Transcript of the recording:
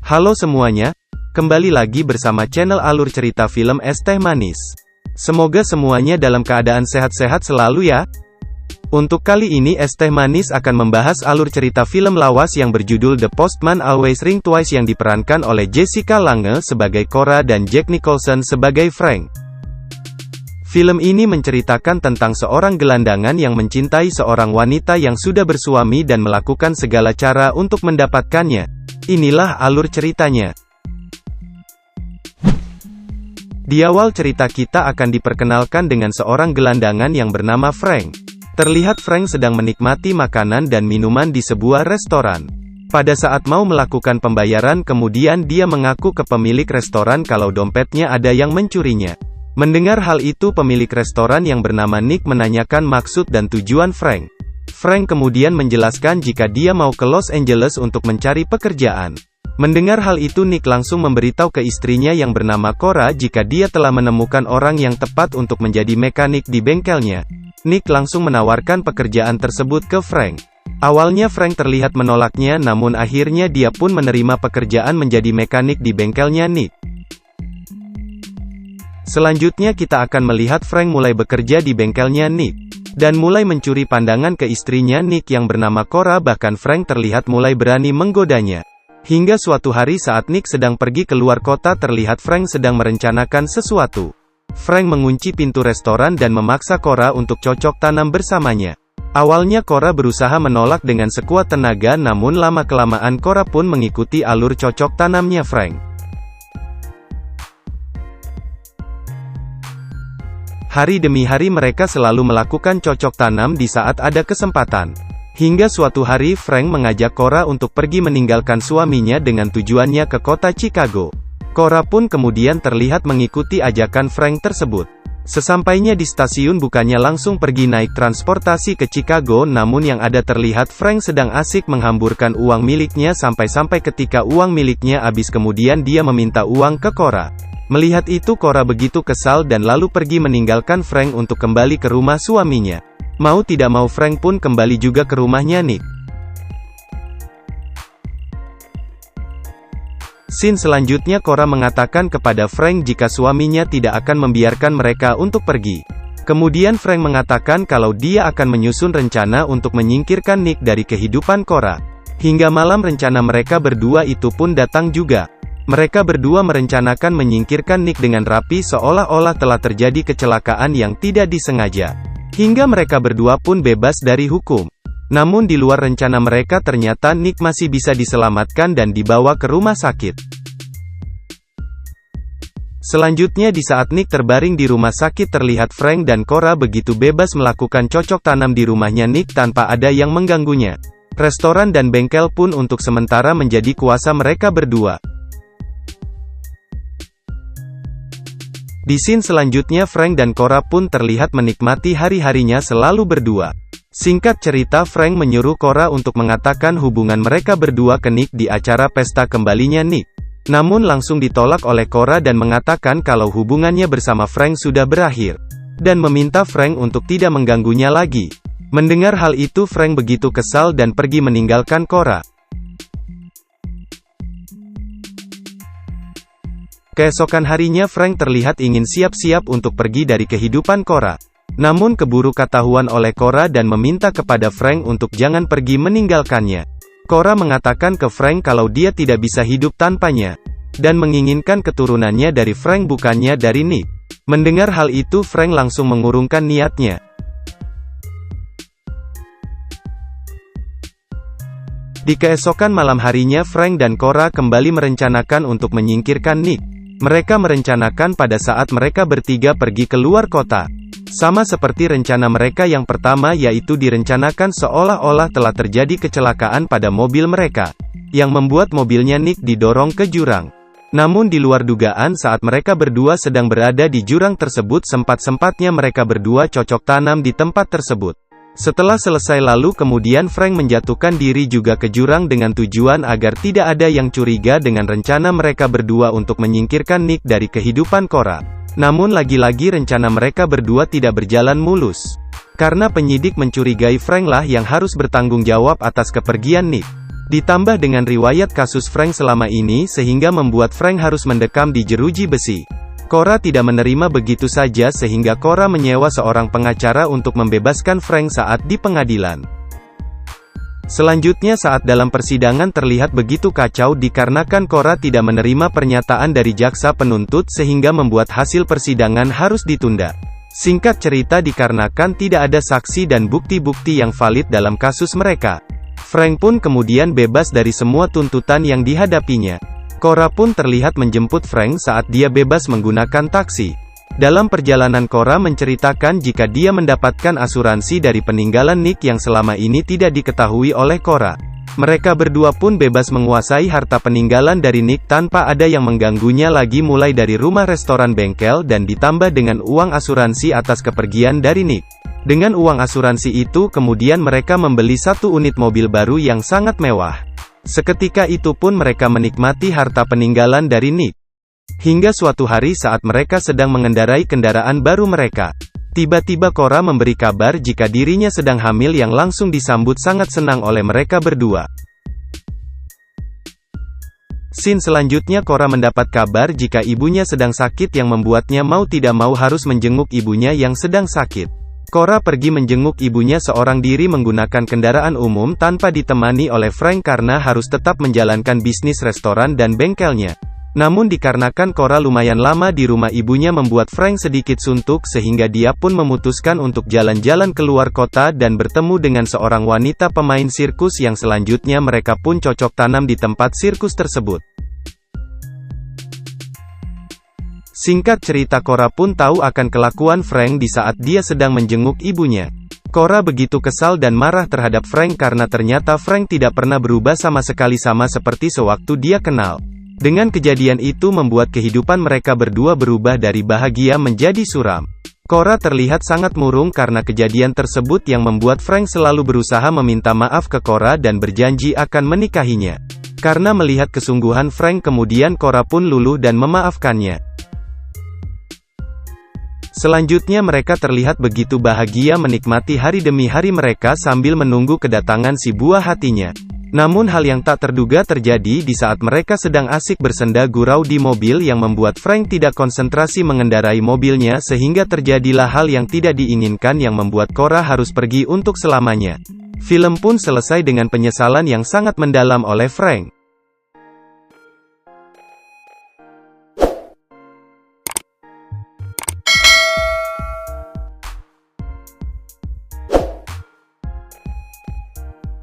Halo semuanya, kembali lagi bersama channel Alur Cerita Film Es Teh Manis. Semoga semuanya dalam keadaan sehat-sehat selalu ya. Untuk kali ini Es Teh Manis akan membahas alur cerita film lawas yang berjudul The Postman Always Rings Twice yang diperankan oleh Jessica Lange sebagai Cora dan Jack Nicholson sebagai Frank. Film ini menceritakan tentang seorang gelandangan yang mencintai seorang wanita yang sudah bersuami dan melakukan segala cara untuk mendapatkannya. Inilah alur ceritanya. Di awal cerita kita akan diperkenalkan dengan seorang gelandangan yang bernama Frank. Terlihat Frank sedang menikmati makanan dan minuman di sebuah restoran. Pada saat mau melakukan pembayaran kemudian dia mengaku ke pemilik restoran kalau dompetnya ada yang mencurinya. Mendengar hal itu pemilik restoran yang bernama Nick menanyakan maksud dan tujuan Frank. Frank kemudian menjelaskan jika dia mau ke Los Angeles untuk mencari pekerjaan. Mendengar hal itu Nick langsung memberitahu ke istrinya yang bernama Cora jika dia telah menemukan orang yang tepat untuk menjadi mekanik di bengkelnya. Nick langsung menawarkan pekerjaan tersebut ke Frank. Awalnya Frank terlihat menolaknya namun akhirnya dia pun menerima pekerjaan menjadi mekanik di bengkelnya Nick. Selanjutnya kita akan melihat Frank mulai bekerja di bengkelnya Nick. Dan mulai mencuri pandangan ke istrinya Nick yang bernama Cora, bahkan Frank terlihat mulai berani menggodanya. Hingga suatu hari saat Nick sedang pergi keluar kota terlihat Frank sedang merencanakan sesuatu. Frank mengunci pintu restoran dan memaksa Cora untuk cocok tanam bersamanya. Awalnya Cora berusaha menolak dengan sekuat tenaga namun lama-kelamaan Cora pun mengikuti alur cocok tanamnya Frank. Hari demi hari mereka selalu melakukan cocok tanam di saat ada kesempatan. Hingga suatu hari Frank mengajak Cora untuk pergi meninggalkan suaminya dengan tujuannya ke kota Chicago. Cora pun kemudian terlihat mengikuti ajakan Frank tersebut. Sesampainya di stasiun bukannya langsung pergi naik transportasi ke Chicago namun yang ada terlihat Frank sedang asik menghamburkan uang miliknya sampai-sampai ketika uang miliknya habis kemudian dia meminta uang ke Cora. Melihat itu Cora begitu kesal dan lalu pergi meninggalkan Frank untuk kembali ke rumah suaminya. Mau tidak mau Frank pun kembali juga ke rumahnya Nick. Scene selanjutnya Cora mengatakan kepada Frank jika suaminya tidak akan membiarkan mereka untuk pergi. Kemudian Frank mengatakan kalau dia akan menyusun rencana untuk menyingkirkan Nick dari kehidupan Cora. Hingga malam rencana mereka berdua itu pun datang juga. Mereka berdua merencanakan menyingkirkan Nick dengan rapi seolah-olah telah terjadi kecelakaan yang tidak disengaja. Hingga mereka berdua pun bebas dari hukum. Namun di luar rencana mereka ternyata Nick masih bisa diselamatkan dan dibawa ke rumah sakit. Selanjutnya di saat Nick terbaring di rumah sakit terlihat Frank dan Cora begitu bebas melakukan cocok tanam di rumahnya Nick tanpa ada yang mengganggunya. Restoran dan bengkel pun untuk sementara menjadi kuasa mereka berdua. Di scene selanjutnya Frank dan Cora pun terlihat menikmati hari-harinya selalu berdua. Singkat cerita Frank menyuruh Cora untuk mengatakan hubungan mereka berdua ke Nick di acara pesta kembalinya Nick. Namun langsung ditolak oleh Cora dan mengatakan kalau hubungannya bersama Frank sudah berakhir. Dan meminta Frank untuk tidak mengganggunya lagi. Mendengar hal itu Frank begitu kesal dan pergi meninggalkan Cora. Keesokan harinya Frank terlihat ingin siap-siap untuk pergi dari kehidupan Cora. Namun keburu ketahuan oleh Cora dan meminta kepada Frank untuk jangan pergi meninggalkannya. Cora mengatakan ke Frank kalau dia tidak bisa hidup tanpanya. Dan menginginkan keturunannya dari Frank bukannya dari Nick. Mendengar hal itu Frank langsung mengurungkan niatnya. Di keesokan malam harinya Frank dan Cora kembali merencanakan untuk menyingkirkan Nick. Mereka merencanakan pada saat mereka bertiga pergi keluar kota. Sama seperti rencana mereka yang pertama yaitu direncanakan seolah-olah telah terjadi kecelakaan pada mobil mereka. Yang membuat mobilnya Nick didorong ke jurang. Namun di luar dugaan saat mereka berdua sedang berada di jurang tersebut sempat-sempatnya mereka berdua cocok tanam di tempat tersebut. Setelah selesai lalu kemudian Frank menjatuhkan diri juga ke jurang dengan tujuan agar tidak ada yang curiga dengan rencana mereka berdua untuk menyingkirkan Nick dari kehidupan Cora. Namun lagi-lagi rencana mereka berdua tidak berjalan mulus. Karena penyidik mencurigai Frank lah yang harus bertanggung jawab atas kepergian Nick. Ditambah dengan riwayat kasus Frank selama ini sehingga membuat Frank harus mendekam di jeruji besi. Cora tidak menerima begitu saja sehingga Cora menyewa seorang pengacara untuk membebaskan Frank saat di pengadilan. Selanjutnya saat dalam persidangan terlihat begitu kacau dikarenakan Cora tidak menerima pernyataan dari jaksa penuntut sehingga membuat hasil persidangan harus ditunda. Singkat cerita dikarenakan tidak ada saksi dan bukti-bukti yang valid dalam kasus mereka. Frank pun kemudian bebas dari semua tuntutan yang dihadapinya. Cora pun terlihat menjemput Frank saat dia bebas menggunakan taksi. Dalam perjalanan Cora menceritakan jika dia mendapatkan asuransi dari peninggalan Nick yang selama ini tidak diketahui oleh Cora. Mereka berdua pun bebas menguasai harta peninggalan dari Nick tanpa ada yang mengganggunya lagi mulai dari rumah, restoran, bengkel dan ditambah dengan uang asuransi atas kepergian dari Nick. Dengan uang asuransi itu kemudian mereka membeli 1 unit mobil baru yang sangat mewah. Seketika itu pun mereka menikmati harta peninggalan dari Nick. Hingga suatu hari saat mereka sedang mengendarai kendaraan baru mereka. Tiba-tiba Cora memberi kabar jika dirinya sedang hamil yang langsung disambut sangat senang oleh mereka berdua. Scene selanjutnya Cora mendapat kabar jika ibunya sedang sakit yang membuatnya mau tidak mau harus menjenguk ibunya yang sedang sakit. Cora pergi menjenguk ibunya seorang diri menggunakan kendaraan umum tanpa ditemani oleh Frank karena harus tetap menjalankan bisnis restoran dan bengkelnya. Namun dikarenakan Cora lumayan lama di rumah ibunya membuat Frank sedikit suntuk sehingga dia pun memutuskan untuk jalan-jalan keluar kota dan bertemu dengan seorang wanita pemain sirkus yang selanjutnya mereka pun cocok tanam di tempat sirkus tersebut. Singkat cerita Cora pun tahu akan kelakuan Frank di saat dia sedang menjenguk ibunya. Cora begitu kesal dan marah terhadap Frank karena ternyata Frank tidak pernah berubah sama sekali sama seperti sewaktu dia kenal. Dengan kejadian itu membuat kehidupan mereka berdua berubah dari bahagia menjadi suram. Cora terlihat sangat murung karena kejadian tersebut yang membuat Frank selalu berusaha meminta maaf ke Cora dan berjanji akan menikahinya. Karena melihat kesungguhan Frank kemudian Cora pun luluh dan memaafkannya. Selanjutnya mereka terlihat begitu bahagia menikmati hari demi hari mereka sambil menunggu kedatangan si buah hatinya. Namun hal yang tak terduga terjadi di saat mereka sedang asik bersenda gurau di mobil yang membuat Frank tidak konsentrasi mengendarai mobilnya sehingga terjadilah hal yang tidak diinginkan yang membuat Cora harus pergi untuk selamanya. Film pun selesai dengan penyesalan yang sangat mendalam oleh Frank.